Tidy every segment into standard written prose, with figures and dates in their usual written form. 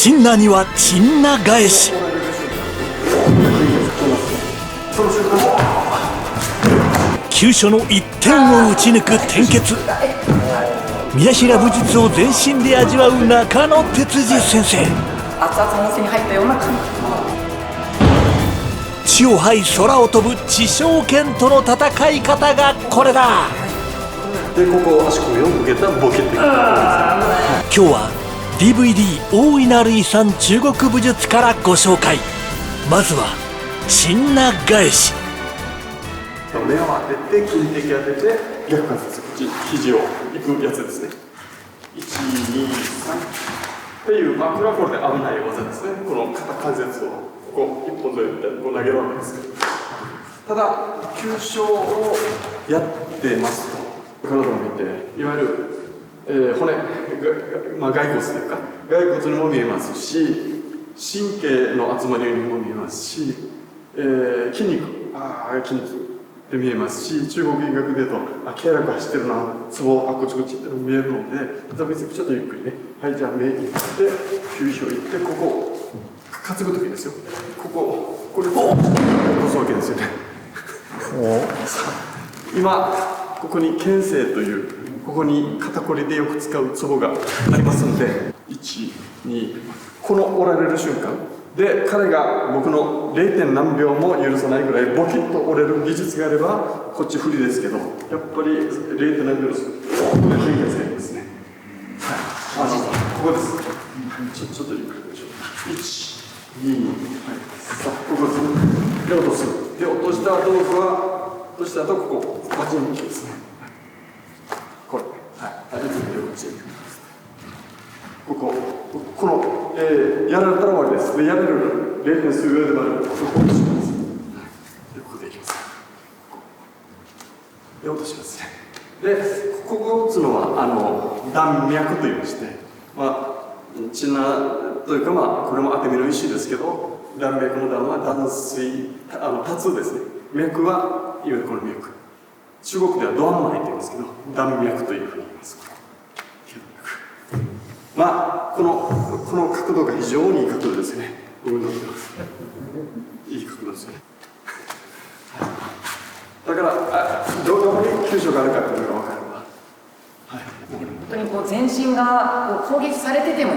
チンナにはチンナ返し。急所の1点を打ち抜く転結。宮平武術を全身で味わう中野哲司先生。熱々の温泉に入ったような感じ。地を這い空を飛ぶ地上剣との戦い方がこれだ。でここ足首を向けたボケていく。今日は DVD 大いなる遺産中国武術からご紹介。まずはチンナ返し。目を当てて金的当てて逆関節、こっち肘をいくやつですね。1、2、3っていう、これはこれで危ない技ですね。この肩関節をここ一本でこう投げるわけですけど、ただ急所をやってますと体を見て、いわゆる、骨、骸骨というか骸骨にも見えますし、神経の集まりにも見えますし、筋肉で見えますし、中国医学でいうと経絡走ってるな、ツボこっちこっちって見えるので、ちょっとゆっくりね。はい、じゃあ目いって急所いって、ここ担ぐ時ですよ。これを落とすわけですよね。今ここに牽制という、ここに肩こりでよく使うツボがありますので、1、2、この折られる瞬間で、彼が僕の 0. 何秒も許さないぐらいボキッと折れる技術があればこっち不利ですけど、やっぱり 0. 何秒です。ここで変化使いますね。はい、ここです。ちょっとゆっくりでしょう。1、2、はい、さあここですね。で落とす。で落とした後は落とした後ここバチンキですね。これはい、この、やられたら終わりです。でやれる 0. 数秒でもある。ここ落とします。でここでいきます。で落としますね。でここを打つのは断脈と言いまして、チンナというかこれも当て身の一種ですけど、断脈の断は断水、多通ですね。脈はいわゆるこの脈。中国ではドアンマイと言いますけど、断脈というふうに言います。この角度が非常にいい角度ですよね。いい角度ですよね。だからどこに急所があるかというのが分かるわ。本当に全身が攻撃されてても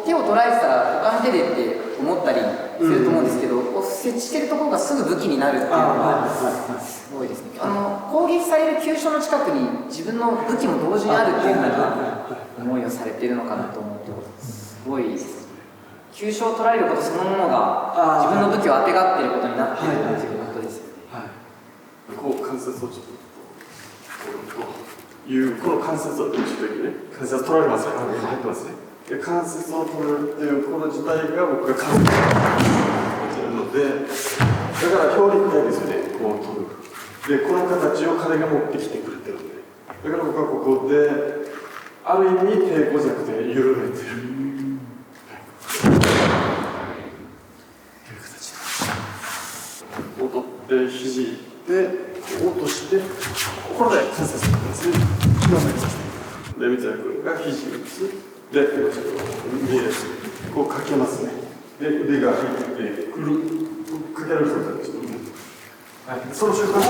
手を捉えてたら他の手でって思ったりすると思うんですけど、設置してるところがすぐ武器になるっていうのがすごいですね。攻撃される急所の近くに自分の武器も同時にあるっていう思いをされているのかなと思うとすごいです。急所を取られることそのものが自分の武器をあてがっていることになっているということですよね。こう関節をちょっとこの関節をちょっとね、関節取られますね。入ってますね。で関節を取るっていうこの自体が僕が関節を取るので、だから表裏ですよね。こう取る。でこの形を彼が持ってきてくれてるんで、だから僕はここである意味抵抗じゃなくて緩めてる。こう取って肘で落として、これで関節を取りますね。で三谷君が肘を打つ。で、こうかけますね。で、腕が入ってくる。かけられる人たち。その瞬間、か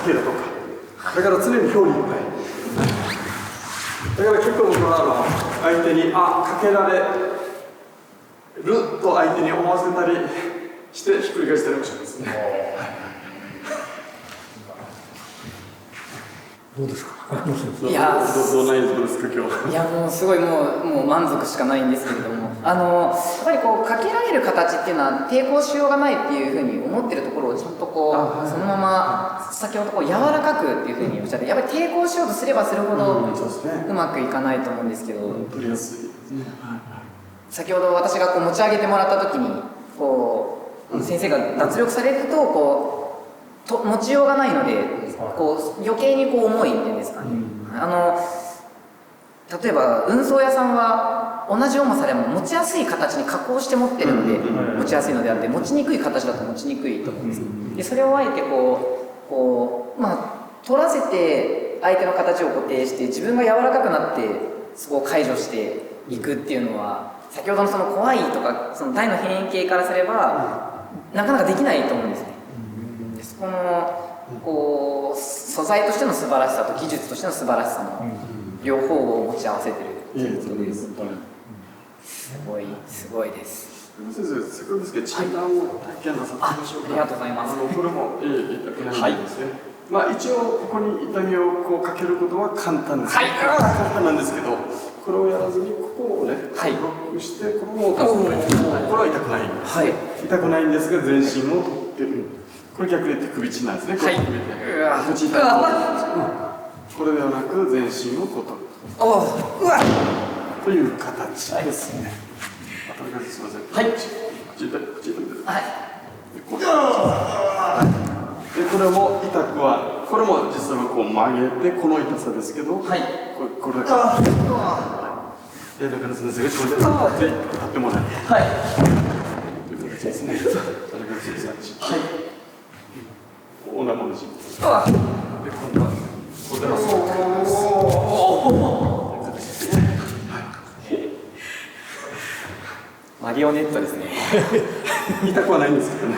けるとか。だから常に表裏一体。だから結構僕は相手に、かけられると相手に思わせたりしてひっくり返したりもしますね。どうですか。いやどうないですか今日。いやもうすごいもう満足しかないんですけれども、やっぱりかけられる形っていうのは抵抗しようがないっていうふうに思ってるところをちゃんとそのまま先ほど柔らかくっていうふうにおっしゃって、やっぱり抵抗しようとすればするほどうまくいかないと思うんですけど、取りやすい。先ほど私が持ち上げてもらった時に先生が脱力されると持ちようがないので余計に重いっていうんですかね。例えば運送屋さんは同じ重さでも持ちやすい形に加工して持ってるので持ちやすいのであって、持ちにくい形だと持ちにくいと思うんです。でそれをあえて取らせて相手の形を固定して自分が柔らかくなってそこを解除していくっていうのは、先ほどのその怖いとかその大の変形からすれば、なかなかできないと思うんですね。でそこのこう素材としての素晴らしさと技術としての素晴らしさの両方を持ち合わせてるっていうことです。すごいです。先生、せっかくですけど、診断を体験なさってみましょうか。ありがとうございます。これも痛くないんですね。まあ一応ここに痛みをこうかけることは簡単です。簡単なんですけど、これをやらずにここをね、ブロックしてこのまま押すと、これは痛くないんです。痛くないんですが全身を取ってる。これ逆に手首ちなんですね。これ首で。これではなく全身をこう取る。という形ですね。すみません。口痛いです。でこれも痛くは、これも実はこう曲げてこの痛さですけど、これだけ。でだから先生がこれで立ってもらう。という形ですね。おなものし。で今度はこれでマリオネットですね。痛くはないんですけどね。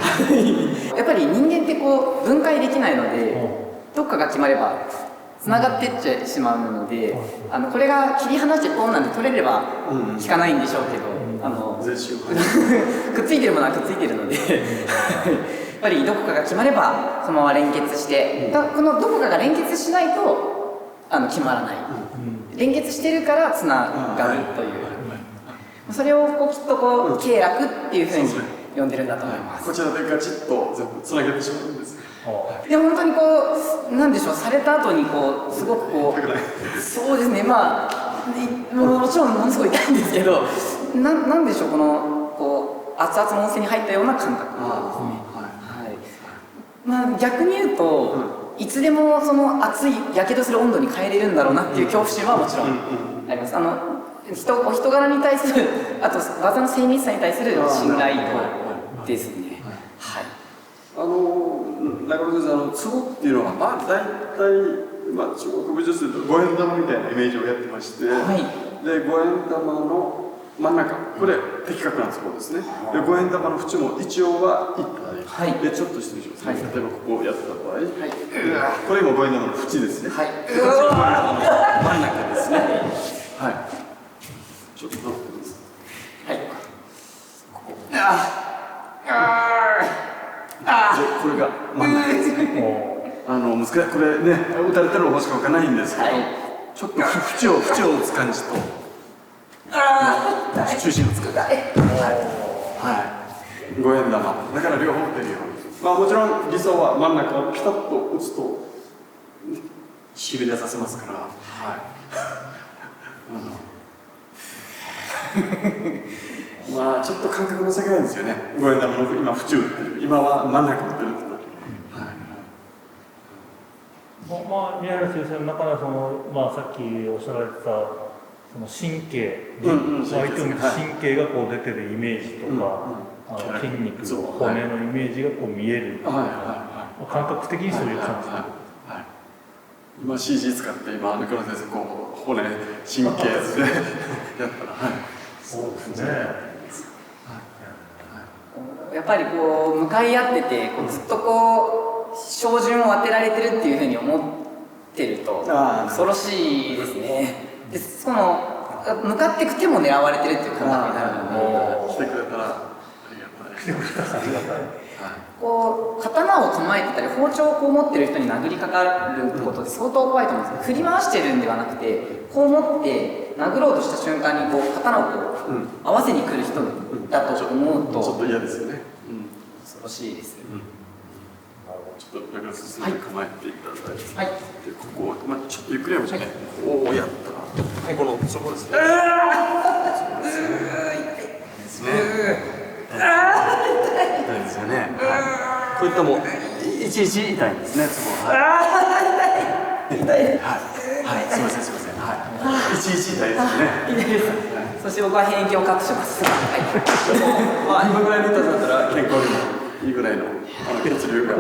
やっぱり人間ってこう分解できないので、どっかが決まればつながってっちゃしまうので、これが切り離してポンなんて取れれば効かないんでしょうけど、くっついてるものはくっついてるので、やっぱりどこかが決まればそのまま連結して、このどこかが連結しないと決まらない。連結してるからつながるという。それをこうきっとこう経絡っていうふうに呼んでるんだと思います。こちらでガチッと全部つなげてしまうんです。で本当にこうなんでしょう、された後にこうすごくこうそうですね、まあもちろんものすごい痛いんですけど、なんでしょう、このこう熱々の温泉に入ったような感覚ですね。まあ逆に言うと、いつでもその熱いやけどする温度に変えれるんだろうなっていう恐怖心はもちろんあります。お人柄に対する、あと技の精密さに対する信頼度ですね。中村先生、ツボっていうのはまあ大体、中国武術でいうと五円玉みたいなイメージをやってまして、で五円玉の真ん中、これ的確なツボですね。で五円玉の縁も一応は一体、でちょっと失礼しますね。例えばここをやった場合、これ今五円玉の縁ですね。こっちが五円玉の真ん中ですね。ちょっと待ってください。これが真ん中ですね。難しい、これね、打たれたら面白くないんですけど、ちょっと縁を打つ感じと、中心をつかんで、五円玉、だから両方打てるように。もちろん理想は真ん中をピタッと打つと、しびれさせますから。ちょっと感覚の世界ですよね。五円玉の今縁打ってる、今は真ん中打ってるって。宮原先生の中ではさっきおっしゃられてたその神経、相手を見て神経がこう出てるイメージとか、筋肉の骨のイメージがこう見える、感覚的にそういう感じ。今 CG 使って中村先生こう骨神経図でやったら、そうですね。やっぱりこう向かい合っててずっとこう照準を当てられてるっていうふうに思ってると恐ろしいですね。でその向かっていく手も狙われてるっていう感覚になるので、来てくれたらありがたい。こう刀を構えてたり包丁をこう持ってる人に殴りかかることって相当怖いと思うんですけど、振り回してるんではなくて、こう持って殴ろうとした瞬間にこう刀をこう合わせに来る人だと思うとちょっと嫌ですよね。恐ろしいです。ちょっと中村先生に構えていただいて、でここをちょっとゆっくりやりましょうね。こうやったらこのそこですね。痛いですよね。こういったもいちいち痛いんですね。ツボは。痛い。すみません。いちいち痛いですよね。痛いです。そして僕は偏見を隠します。今ぐらいの痛さだったら健康にもいいぐらいの血流が。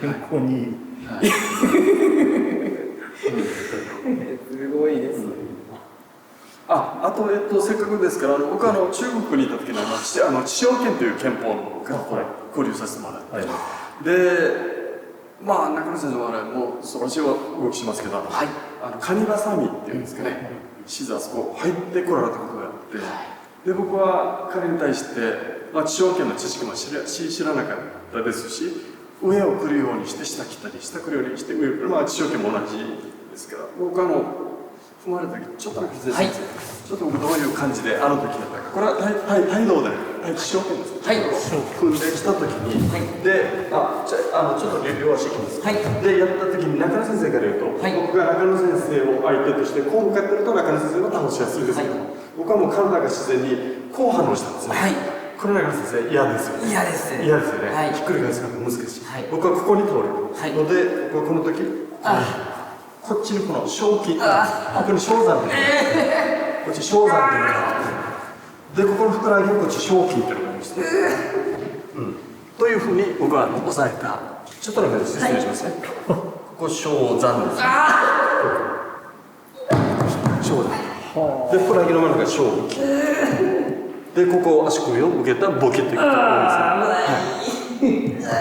健康にいい。すごいです。あと、せっかくですから、僕は中国にいた時に地方権という憲法の交流させてもらって、で、まあ、中野先生はもう素晴らしい動きしますけど、カニバサミっていうんですかね、シザーそこ入ってこられたことがあって、で、僕は彼に対して、地方権の知識も知らなかったですし、上を来るようにして下来たり、下来るようにして上を来る、地方権も同じですから、僕踏まれた時ちょっとだけ先生、ちょっと僕どういう感じであの時だったか、これは態度で地方権です。組んできた時に、で、ちょっと両足いきます。で、やった時に中野先生から言うと、僕が中野先生を相手としてこう向かってると中野先生は倒しやすいですけど、僕はもう体が自然にこう反応したんですね。これ中野先生嫌ですよね。嫌ですよね。ひっくり返すのが難しい。僕はここに倒れるので、僕はこの時こっちにこの小筋、ここに小山っていうのがこっち小山っていうのがあって、で、ここのふくらはぎにこっち小筋っていうのがありまして、というふうに僕は押さえた。ちょっとだけ説明しますね。ここ小山ですね。小山。で、ふくらはぎの真ん中が小筋。で、ここ足首を向けたらボキッといくと思うんですよ。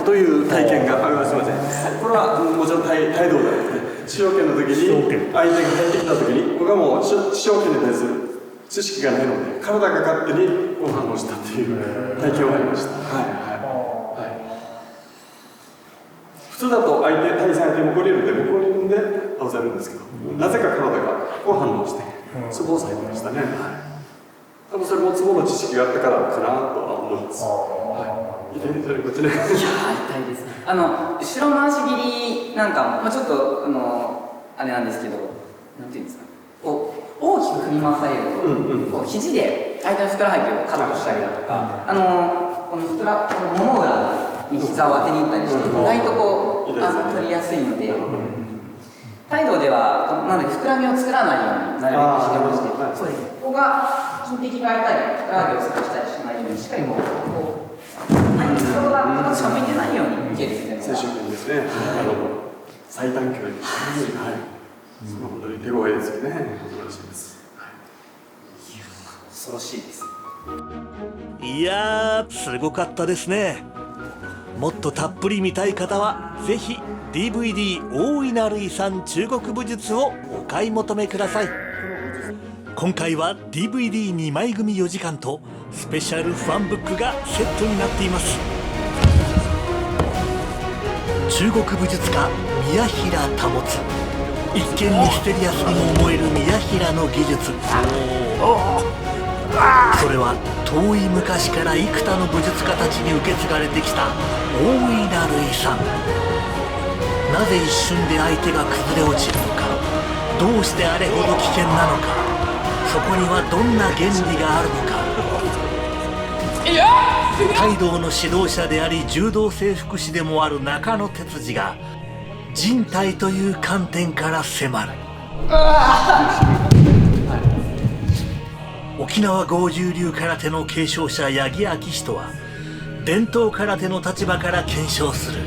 という体験があります。すみません。これはもちろん態度で使用権の時に相手が入ってきた時に僕はもう使用権に対する知識がないので体が勝手に反応したっていう体験はありました。普通だと対戦相手もこりるんで向こうにいるんで倒せるんですけど、なぜか体がこう反応してツボを押さえてましたね。多分それもツボの知識があったからかなとは思います。痛いですよね、こっちね。いや、痛いです。後ろ回し切りなんかも、ちょっとあれなんですけど、なんていうんですか、大きく振り回されると、肘で相手のふくらはぎをカットしたりだとか、このもも裏に膝を当てに行ったりして、意外と取りやすいので、態度ではなのでふくらみを作らないようになるべくしてまして、そうです。ここが筋的が痛い、ふくらはぎを刺したりしないようにしっかりこう。人が形が向いてないように受けるっていうのが青春権ですね。最短距離に本当に手強いですよね。素晴らしいです。恐ろしいです。いやー、すごかったですね。もっとたっぷり見たい方はぜひ DVD 大いなる遺産中国武術をお買い求めください。今回は DVD2 枚組4時間とスペシャルファンブックがセットになっています。中国武術家宮平保。一見ミステリアスにも思える宮平の技術、それは遠い昔から幾多の武術家たちに受け継がれてきた大いなる遺産。なぜ一瞬で相手が崩れ落ちるのか、どうしてあれほど危険なのか、そこにはどんな原理があるのか。帯同の指導者であり柔道整復師でもある中野哲司が人体という観点から迫る。沖縄剛柔流空手の継承者八木昭人は伝統空手の立場から検証する。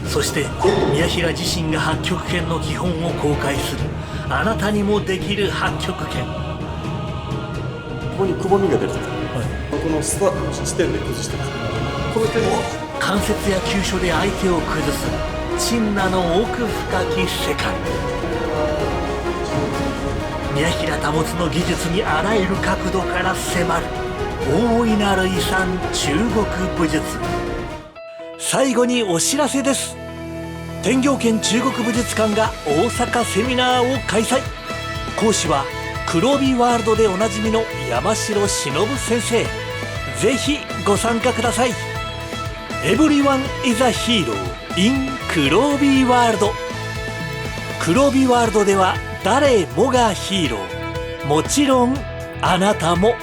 そして宮平自身が八極拳の基本を公開する。あなたにもできる八極拳。ここにくぼみが出てる、このスタートの地点で崩してます。この点関節や急所で相手を崩す陳那の奥深き世界。宮平保の技術にあらゆる角度から迫る大いなる遺産中国武術。最後にお知らせです。天行健中国武術館が大阪セミナーを開催。講師は黒帯ワールドでおなじみの山城忍先生。ぜひご参加ください。Everyone is a hero in 黒帯ワールド。黒帯ワールドでは誰もがヒーロー。もちろんあなたも。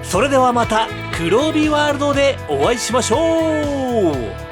それではまた黒帯ワールドでお会いしましょう。